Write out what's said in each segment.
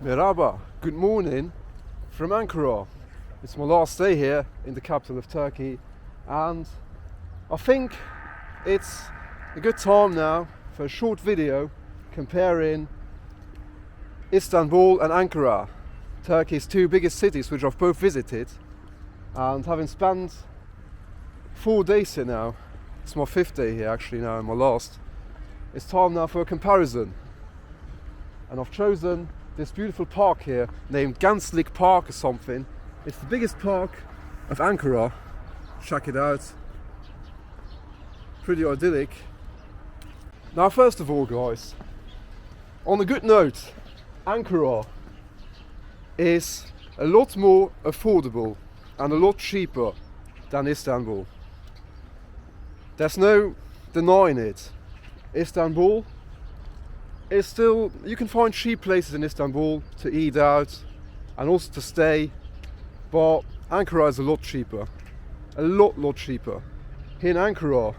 Merhaba, good morning from Ankara. It's my last day here in the capital of Turkey, and I think it's a good time now for a short video comparing Istanbul and Ankara, Turkey's two biggest cities which I've both visited. And having spent 4 days here now, it's my 5th day here actually now and my last, it's time now for a comparison. And I've chosen this beautiful park here named Gençlik Park or something. It's the biggest park of Ankara. Check it out. Pretty idyllic. Now first of all guys, on a good note, Ankara is a lot more affordable and a lot cheaper than Istanbul. There's no denying it. Istanbul is still, you can find cheap places in Istanbul to eat out and also to stay, but Ankara is a lot cheaper. A lot cheaper. Here in Ankara,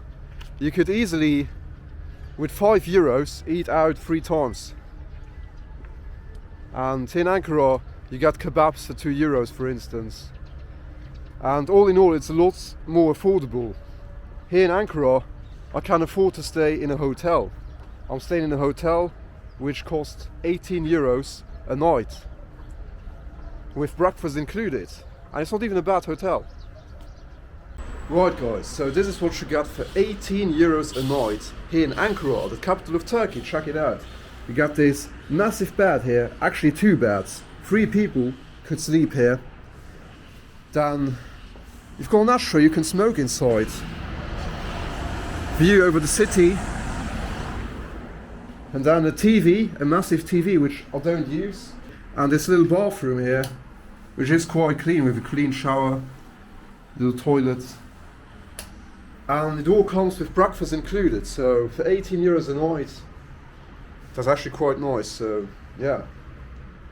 you could easily, with €5, eat out 3 times. And in Ankara, you get kebabs for €2, for instance. And all in all, it's a lot more affordable. Here in Ankara, I can afford to stay in a hotel. I'm staying in a hotel which costs €18 a night, with breakfast included. And it's not even a bad hotel. Right guys, so this is what you get for €18 a night here in Ankara, the capital of Turkey. Check it out. You got this massive bed here, actually 2 beds. 3 people could sleep here. Then you've got an ashtray you can smoke inside. View over the city. And then a TV, a massive TV which I don't use. And this little bathroom here, which is quite clean with a clean shower, little toilet. And it all comes with breakfast included, so for €18 a night, that's actually quite nice. So yeah,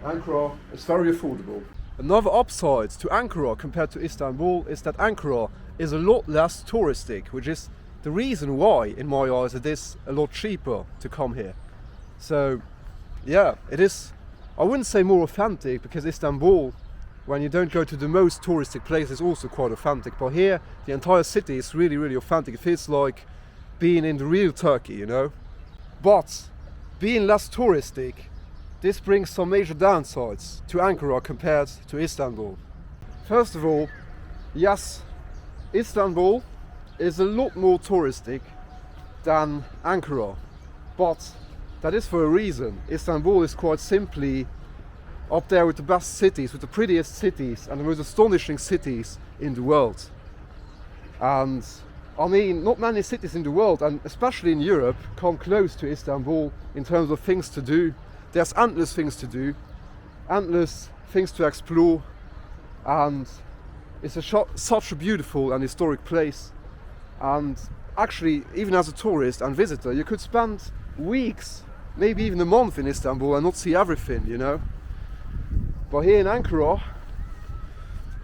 Ankara is very affordable. Another upside to Ankara compared to Istanbul is that Ankara is a lot less touristic, which is the reason why, in my eyes, it is a lot cheaper to come here. So yeah, it is, I wouldn't say more authentic, because Istanbul, when you don't go to the most touristic place, is also quite authentic. But here, the entire city is really authentic. It feels like being in the real Turkey, you know. But being less touristic, this brings some major downsides to Ankara compared to Istanbul. First of all, yes, Istanbul is a lot more touristic than Ankara, but that is for a reason. Istanbul is quite simply up there with the best cities, with the prettiest cities and the most astonishing cities in the world. And I mean, not many cities in the world, and especially in Europe, come close to Istanbul in terms of things to do. There's endless things to do, endless things to explore, and it's such a beautiful and historic place. And actually, even as a tourist and visitor, you could spend weeks, maybe even a month in Istanbul and not see everything, you know. But here in Ankara,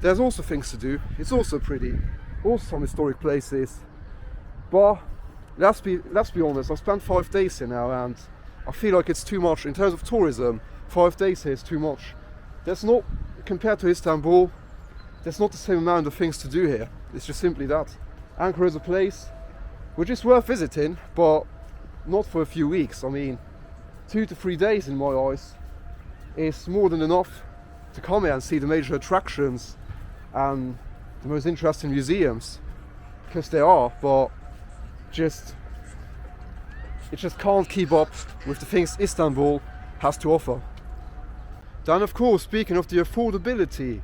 there's also things to do. It's also pretty, also some historic places. But let's be honest, I've spent 5 days here now, and I feel like it's too much in terms of tourism. 5 days here is too much. There's not, compared to Istanbul, there's not the same amount of things to do here. It's just simply that. Ankara is a place which is worth visiting, but not for a few weeks. I mean, 2 to 3 days in my eyes is more than enough to come here and see the major attractions and the most interesting museums, because they are, but it just can't keep up with the things Istanbul has to offer. Then of course, speaking of the affordability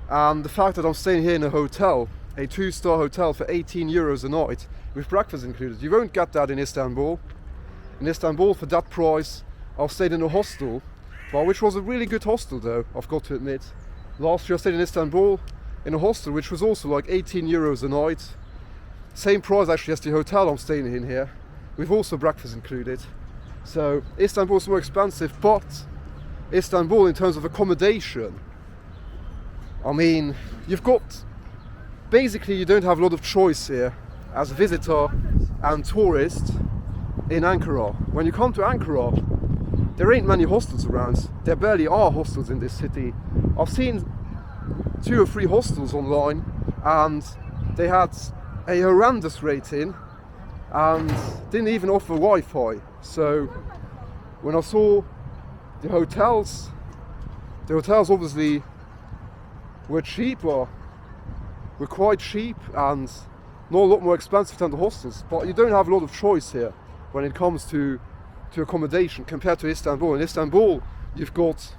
and the fact that I'm staying here in a hotel, a 2-star hotel for €18 a night with breakfast included. You won't get that in Istanbul. In Istanbul, for that price, I've stayed in a hostel, which was a really good hostel though, I've got to admit. Last year I stayed in Istanbul in a hostel which was also like €18 a night. Same price actually as the hotel I'm staying in here, with also breakfast included. So Istanbul is more expensive, but Istanbul in terms of accommodation, I mean, you've got, basically you don't have a lot of choice here as a visitor and tourist in Ankara. When you come to Ankara, there ain't many hostels around. There barely are hostels in this city. I've seen 2 or 3 hostels online, and they had a horrendous rating and didn't even offer Wi-Fi. So when I saw the hotels obviously were cheaper, were quite cheap and not a lot more expensive than the hostels. But you don't have a lot of choice here when it comes to accommodation compared to Istanbul. In Istanbul, you've got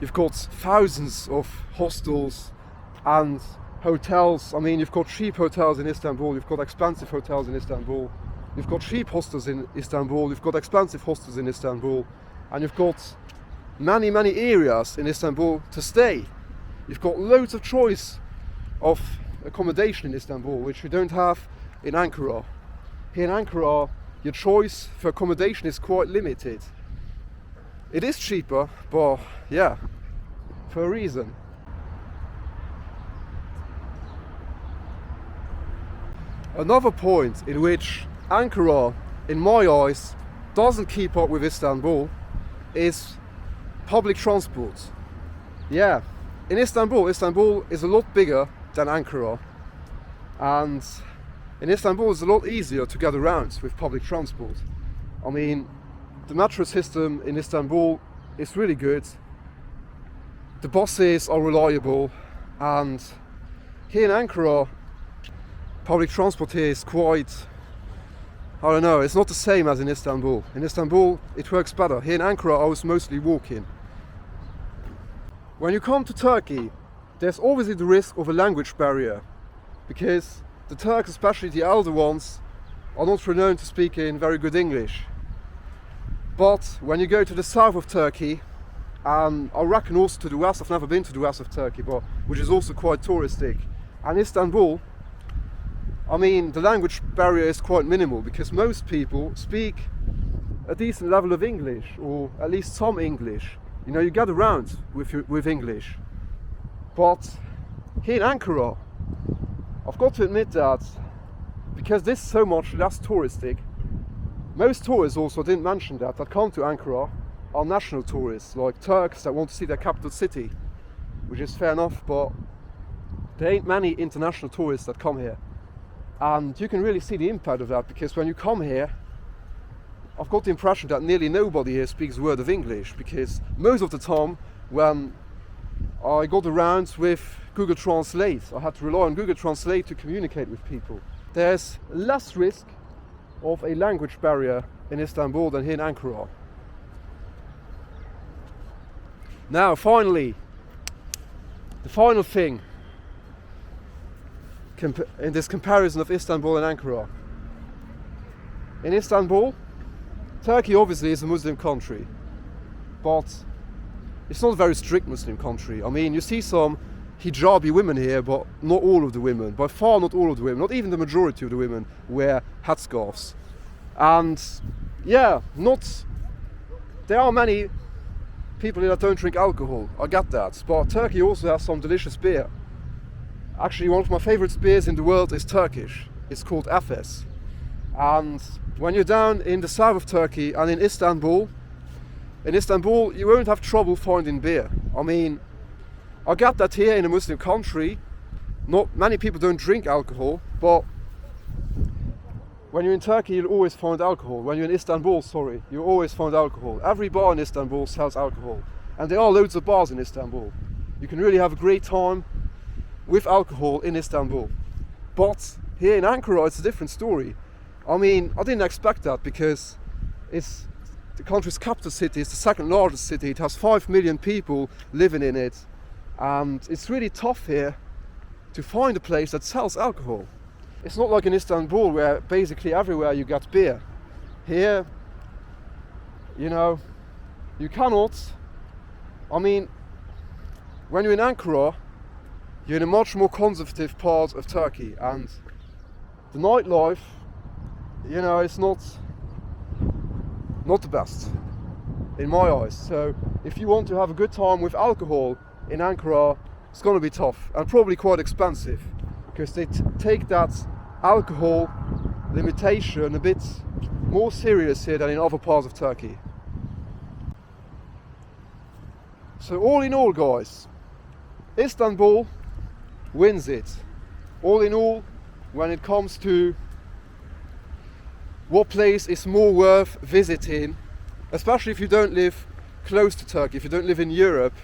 thousands of hostels and hotels. I mean, you've got cheap hotels in Istanbul, you've got expensive hotels in Istanbul, you've got cheap hostels in Istanbul, you've got expensive hostels in Istanbul, and you've got many areas in Istanbul to stay. You've got loads of choice of accommodation in Istanbul, which you don't have in Ankara. Here in Ankara, your choice for accommodation is quite limited. It is cheaper, but yeah, for a reason. Another point in which Ankara, in my eyes, doesn't keep up with Istanbul is public transport. Yeah, in Istanbul is a lot bigger than Ankara, and in Istanbul it's a lot easier to get around with public transport. I mean, the metro system in Istanbul is really good, the buses are reliable, and here in Ankara public transport here is quite, I don't know, it's not the same as in Istanbul. In Istanbul it works better. Here in Ankara I was mostly walking. When you come to Turkey, there's obviously the risk of a language barrier, because the Turks, especially the elder ones, are not renowned to speak in very good English. But when you go to the south of Turkey, and I reckon also to the west, I've never been to the west of Turkey, but which is also quite touristic, and Istanbul, I mean, the language barrier is quite minimal, because most people speak a decent level of English, or at least some English. You know, you get around with English. But here in Ankara, I've got to admit that because this is so much less touristic, most tourists also, I didn't mention that come to Ankara are national tourists, like Turks that want to see their capital city, which is fair enough, but there ain't many international tourists that come here. And you can really see the impact of that, because when you come here, I've got the impression that nearly nobody here speaks a word of English, because most of the time when I got around with Google Translate, I had to rely on Google Translate to communicate with people. There's less risk of a language barrier in Istanbul than here in Ankara. Now finally, the final thing in this comparison of Istanbul and Ankara. In Istanbul, Turkey obviously is a Muslim country, but it's not a very strict Muslim country. I mean, you see some hijabi women here, but not all of the women. By far not all of the women, not even the majority of the women wear headscarves. And yeah, there are many people here that don't drink alcohol, I get that, but Turkey also has some delicious beer. Actually, one of my favorite beers in the world is Turkish. It's called Efes. And when you're down in the south of Turkey and in Istanbul, you won't have trouble finding beer. I mean, I get that here in a Muslim country, not many people don't drink alcohol, but when you're in Turkey, you'll always find alcohol. When you're in Istanbul, you'll always find alcohol. Every bar in Istanbul sells alcohol. And there are loads of bars in Istanbul. You can really have a great time with alcohol in Istanbul. But here in Ankara, it's a different story. I mean, I didn't expect that, because it's the country's capital city, it's the second largest city, it has 5 million people living in it, and it's really tough here to find a place that sells alcohol. It's not like in Istanbul, where basically everywhere you get beer. Here, you know, you cannot, I mean, when you're in Ankara, you're in a much more conservative part of Turkey, and the nightlife, you know, it's not the best in my eyes. So if you want to have a good time with alcohol in Ankara, it's going to be tough and probably quite expensive, because they take that alcohol limitation a bit more serious here than in other parts of Turkey. So all in all, guys, Istanbul wins it. All in all, when it comes to what place is more worth visiting, especially if you don't live close to Turkey, if you don't live in Europe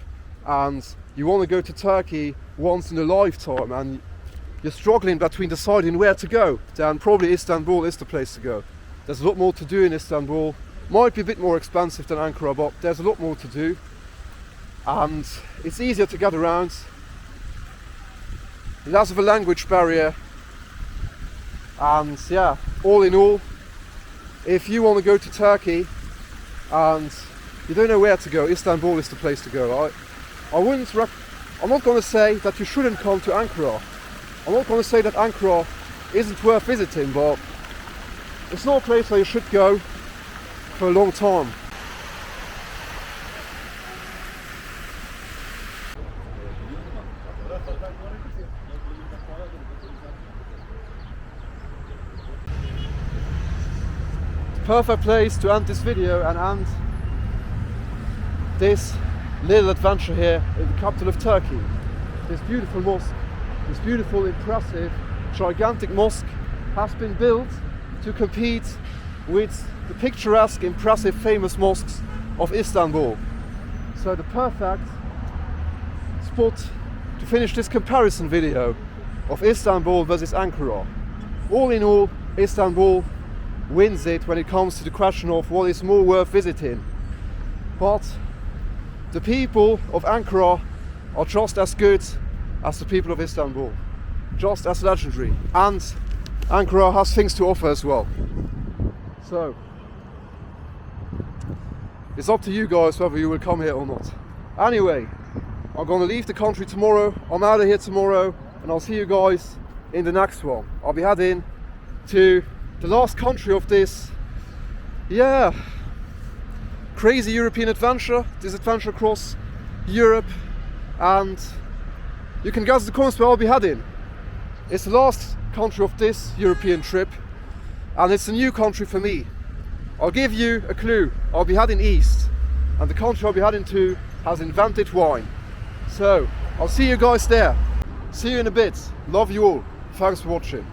and you want to go to Turkey once in a lifetime and you're struggling between deciding where to go, then probably Istanbul is the place to go. There's a lot more to do in Istanbul. Might be a bit more expensive than Ankara, but there's a lot more to do and it's easier to get around. Less of a language barrier, and yeah, all in all, if you want to go to Turkey and you don't know where to go, Istanbul is the place to go. I'm not going to say that you shouldn't come to Ankara. I'm not going to say that Ankara isn't worth visiting, but it's not a place where you should go for a long time. Perfect place to end this video and end this little adventure here in the capital of Turkey. This beautiful mosque, this beautiful, impressive, gigantic mosque has been built to compete with the picturesque, impressive, famous mosques of Istanbul. So the perfect spot to finish this comparison video of Istanbul versus Ankara. All in all, Istanbul wins it when it comes to the question of what is more worth visiting. But the people of Ankara are just as good as the people of Istanbul, just as legendary, and Ankara has things to offer as well. So it's up to you guys whether you will come here or not. Anyway, I'm gonna leave the country tomorrow. I'm out of here tomorrow, and I'll see you guys in the next one. I'll be heading to the last country of this, crazy European adventure, this adventure across Europe, and you can guess the comments where I'll be heading. It's the last country of this European trip, and it's a new country for me. I'll give you a clue. I'll be heading east, and the country I'll be heading to has invented wine. So, I'll see you guys there. See you in a bit. Love you all. Thanks for watching.